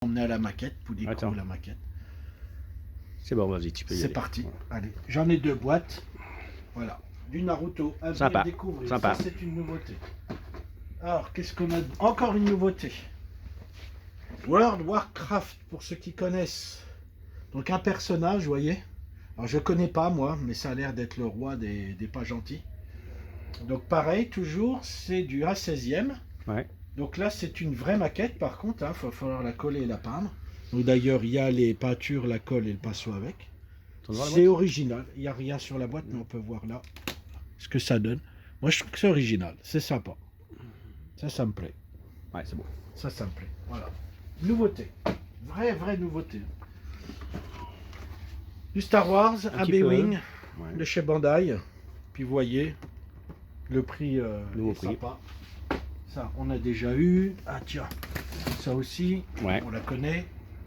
Emmener la maquette pour découvrir Attends. la maquette. C'est bon, vas-y, tu peux y C'est aller. parti. Allez, j'en ai 2 boîtes. Voilà. Du Naruto. À Sympa. découvrir. Sympa. Ça, c'est une nouveauté. Alors, qu'est-ce qu'on a? Encore une nouveauté. World Warcraft, pour ceux qui connaissent. Donc, un personnage, vous voyez. Alors, je connais pas, moi, mais ça a l'air d'être le roi des pas gentils. Donc, pareil, toujours, c'est du A16e. Ouais. Donc là, c'est une vraie maquette, par contre. Il va falloir la coller et la peindre. Donc d'ailleurs, il y a les peintures, la colle et le pinceau avec. C'est original. Il n'y a rien sur la boîte, mais on peut voir là ce que ça donne. Moi, je trouve que c'est original. C'est sympa. Ça me plaît. Ouais, c'est bon. Ça me plaît. Voilà. Nouveauté. Vraie nouveauté. Du Star Wars, un B-Wing Ouais. de chez Bandai. Puis vous voyez, le prix Nouveau est prix. sympa. Ça, on a déjà eu. Ah tiens, ça aussi, Ouais. on la connaît.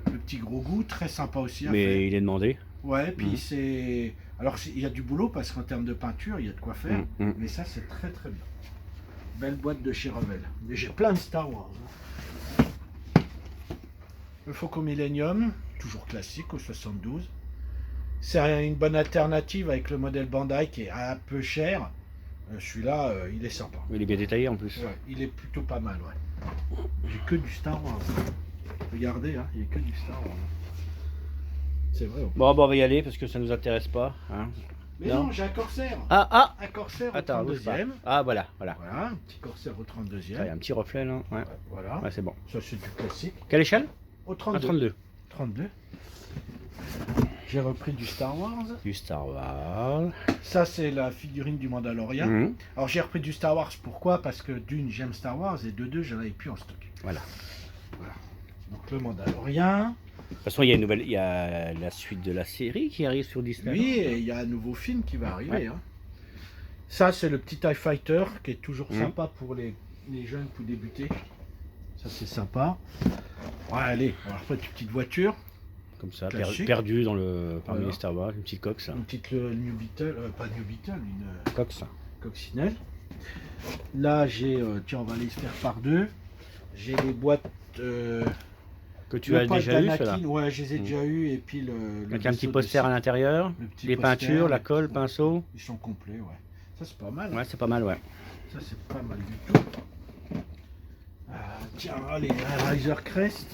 Le petit gros goût, très sympa aussi à faire. Mais il est demandé. Ouais, puis c'est... Alors il y a du boulot parce qu'en termes de peinture, il y a de quoi faire. Mais ça, c'est très bien. Belle boîte de chez Revell. Mais j'ai plein de Star Wars. Le Faucon Millennium, toujours classique au 72. C'est une bonne alternative avec le modèle Bandai qui est un peu cher. Celui-là, il est sympa. Il est bien détaillé en plus. Ouais, il est plutôt pas mal, ouais. J'ai que du Star Wars. Regardez, hein, il n'y a que du Star Wars. C'est vrai. Bon, on va y aller parce que ça nous intéresse pas. Hein. Mais non, j'ai un Corsair. Ah Un Corsair au Attends, bouge pas. 32e. Ah, voilà. Voilà, un petit Corsair au 32e. Il y a un petit reflet là. Ouais, Voilà. ouais c'est bon. Ça, c'est du classique. Quelle échelle? Au Un 32. 32. 32. J'ai repris du Star Wars. Du Star Wars. Ça, c'est la figurine du Mandalorian. Mhm. Alors, j'ai repris du Star Wars. Pourquoi? Parce que d'une, j'aime Star Wars et de deux, j'en avais plus en stock. Voilà. Donc, le Mandalorian. De toute façon, il y a une nouvelle, il y a la suite de la série qui arrive sur Disney. Oui, et il y a un nouveau film qui va arriver. Hein. Ça, c'est le petit TIE Fighter qui est toujours sympa pour les jeunes pour débuter. Ça, c'est sympa. Ouais, allez, on va refaire une petite voiture. Comme ça, Classique. perdu dans parmi Voilà. les Star Wars, une petite coque, ça. Une petite New Beetle, pas New Beetle, une Coque, ça. coccinelle. Là, j'ai, tiens, on va les faire par deux. J'ai les boîtes. Que tu as déjà eu, cela. Ouais, je les ai déjà eu. Et puis le Avec un petit vaisseau poster de à l'intérieur, le petit les poster, peintures, la les colle, petits- pinceau. Ils sont complets, ouais. Ça, c'est pas mal. Ouais, c'est pas mal, ouais. Ça, c'est pas mal du tout. Tiens, allez, un Riser Crest.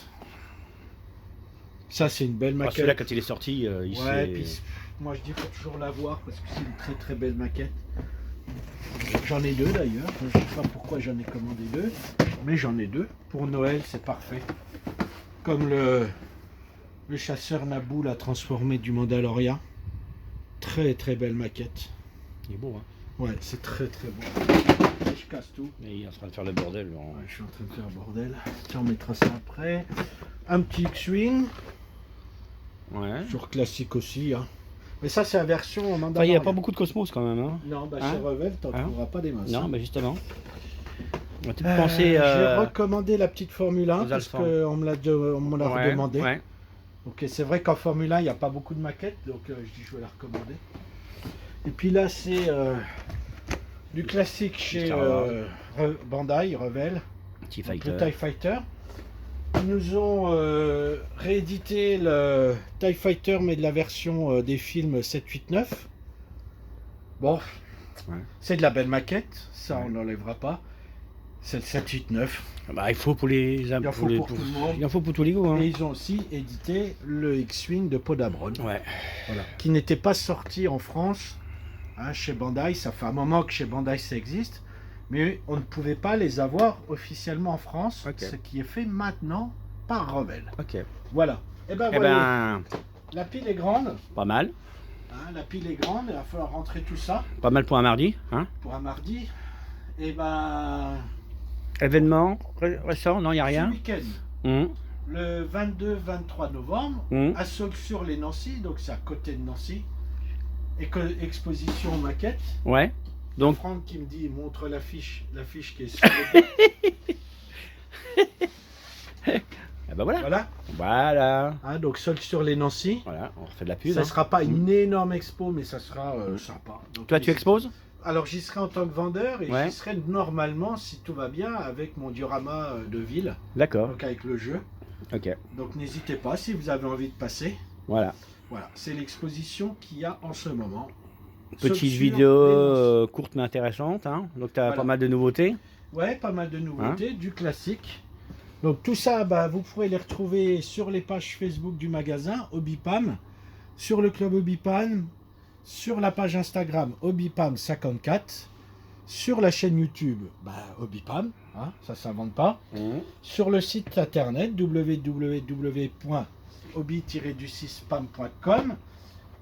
Ça, c'est une belle Alors, maquette. celui-là, quand il est sorti, il Ouais, s'est... puis moi je dis faut toujours l'avoir parce que c'est une très belle maquette. J'en ai deux d'ailleurs. Je sais pas pourquoi j'en ai commandé deux, mais j'en ai deux. Pour Noël, c'est parfait. Comme le chasseur Naboo l'a transformé du Mandalorian. Très belle maquette. Il est beau, hein. Ouais, c'est très beau. Je casse tout. Et il est en train de faire le bordel. Genre. Ouais, je suis en train de faire un bordel. Tiens, on mettra ça après. Un petit X-Wing. Ouais. Toujours classique aussi. Hein. Mais ça, c'est la version Enfin, il Mandalorian. n'y a pas beaucoup de Cosmos quand même, hein. Non, bah Hein? chez Revell, t'en Hein? trouveras pas des masses. Non, hein. bah justement. On va peut-être penser... J'ai recommandé la petite Formule 1 aux parce Alphans. qu'on me l'a ouais, redemandé. ouais. Ok, c'est vrai qu'en Formule 1, il n'y a pas beaucoup de maquettes, donc je dis je vais la recommander. Et puis là, c'est du classique chez Star Wars. Bandai, Revell, Petit donc fighter. le TIE Fighter. Ils nous ont réédité le TIE Fighter, mais de la version des films 7, 8, 9. Bon, Ouais. c'est de la belle maquette, ça Ouais. on n'enlèvera pas. C'est le 7, 8, 9. Bah, il faut pour les... Il en faut pour tout le monde. Il en faut pour tous les goûts, hein. Et ils ont aussi édité le X-Wing de Podabron, Ouais. voilà, qui n'était pas sorti en France hein, chez Bandai. Ça fait un moment que chez Bandai ça existe, mais on ne pouvait pas les avoir officiellement en France, Ok. ce qui est fait maintenant par Revell. Ok. Voilà. Et ben Eh voilà, ben, la pile est grande. pas mal. Hein, la pile est grande, il va falloir rentrer tout ça Pas mal pour un mardi, hein. pour un mardi. Et ben, Événement récent, non, il n'y a ce rien. week-end, Hum, le 22-23 novembre, hum. à Saulx-sur-les-Nancy, donc c'est à côté de Nancy. Exposition maquette. Ouais. Donc, Franck qui me dit montre l'affiche qui est sur le eh ben voilà. Voilà. Voilà. Hein, donc Saulx-sur-les-Nancy. Voilà, on refait de la pub. Ça hein. sera pas une énorme expo, mais ça sera sympa. Donc, Toi, tu exposes? Alors j'y serai en tant que vendeur et Ouais. j'y serai normalement, si tout va bien, avec mon diorama de ville, D'accord. donc avec le jeu. Ok, Donc n'hésitez pas si vous avez envie de passer. voilà. Voilà, c'est l'exposition qu'il y a en ce moment. Petite Sauf sur vidéo les lances. courte mais intéressante. Hein. Donc tu as Voilà. pas mal de nouveautés. Ouais, pas mal de nouveautés, du classique. Donc tout ça, bah, vous pourrez les retrouver sur les pages Facebook du magasin Hobbypam, sur le club Hobbypam, sur la page Instagram Hobbypam54, sur la chaîne YouTube Hobbypam, hein, ça s'invente pas, sur le site internet www.hobby-du6pam.com.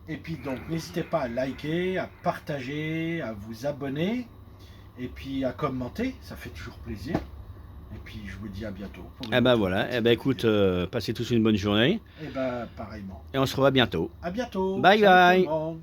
Et puis donc n'hésitez pas à liker, à partager, à vous abonner et puis à commenter, ça fait toujours plaisir. Et puis je vous dis à bientôt. Eh ben voilà, eh ben écoute, passez tous une bonne journée. Et ben pareillement. Et on se revoit bientôt. À bientôt. Bye Salut bye. tout le monde.